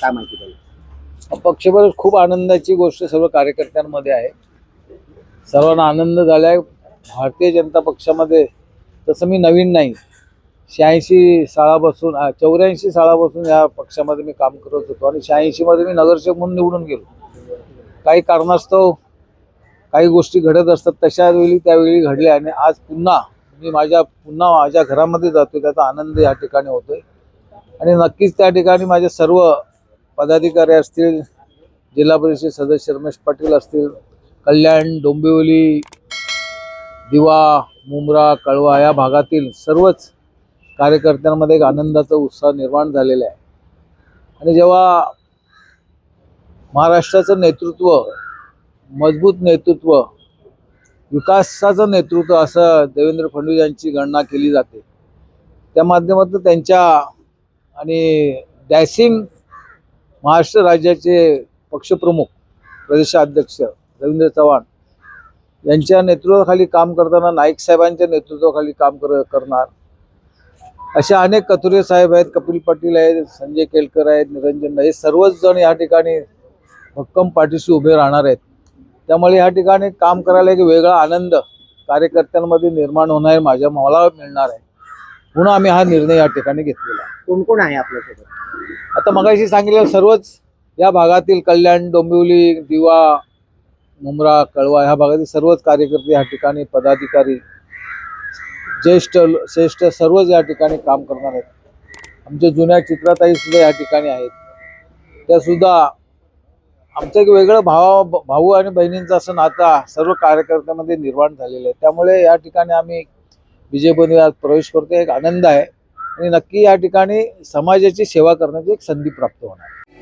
काय माहिती द्याल? पक्षभर खूप आनंदाची गोष्ट सर्व कार्यकर्त्यांमध्ये आहे. सर्वांना आनंद झालाय. भारतीय जनता पक्षामध्ये तसं मी नवीन नाही, 86 सालापासून 84 सालापासून या पक्षामध्ये मी काम करत होतो आणि 86 मध्ये मी नगरसेवक म्हणून निवडून गेलो. काही कारणास्तव काही गोष्टी घडत असतात, तशा वेळी त्यावेळी घडल्या आणि आज पुन्हा मी माझ्या घरामध्ये जातो, त्याचा आनंद या ठिकाणी होतोय. आणि नक्कीच त्या ठिकाणी माझे सर्व पदाधिकारी असतील, जिल्हा परिषद सदस्य रमेश पाटील असतील, कल्याण, डोंबिवली, दिवा, मुंब्रा, कळवा या भागातील सर्वच कार्यकर्त्यांमध्ये एक आनंदाचा उत्साह निर्माण झालेला आहे. आणि जेव्हा महाराष्ट्राचं नेतृत्व, मजबूत नेतृत्व, विकासाचं नेतृत्व असं देवेंद्र फडणवीस यांची गणना केली जाते, त्या माध्यमातून त्यांच्या आणि डॅशिंग महाराष्ट्र राज्याचे पक्षप्रमुख प्रदेशाध्यक्ष रवींद्र चव्हाण यांच्या नेतृत्वाखाली काम करताना, नाईक साहेबांच्या नेतृत्वाखाली काम करणार अशा अनेक कथुरे साहेब आहेत, कपिल पाटील आहेत, संजय केलकर आहेत, निरंजन, हे सर्वच जण या ठिकाणी भक्कम पाठीशी उभे राहणार आहेत. त्यामुळे या ठिकाणी काम करायला एक वेगळा आनंद कार्यकर्त्यांमध्ये निर्माण होणार, मला मिळणार आहे. म्हणून आम्ही हा निर्णय या ठिकाणी घेतलेला आहे. कोण कोण आहे आपल्यासोबत? आता मगाशी सांगितलं सर्वच या भागातील कल्याण, डोंबिवली, दिवा, मुंब्रा, कळवा ह्या भागातील सर्वच कार्यकर्ते या ठिकाणी, पदाधिकारी, श्रेष्ठ सर्वच या ठिकाणी काम करणार आहेत. आमच्या जुन्या चित्रताई सुद्धा या ठिकाणी आहेत. त्या सुद्धा आमचं एक वेगळं भाऊ आणि बहिणींचं असं नातं सर्व कार्यकर्त्यांमध्ये निर्माण झालेलं आहे. त्यामुळे या ठिकाणी आम्ही बीजेपीमध्ये आज प्रवेश करतो, एक आनंद आहे आणि नक्की या ठिकाणी समाजाची सेवा करण्याची एक संधी प्राप्त होणार.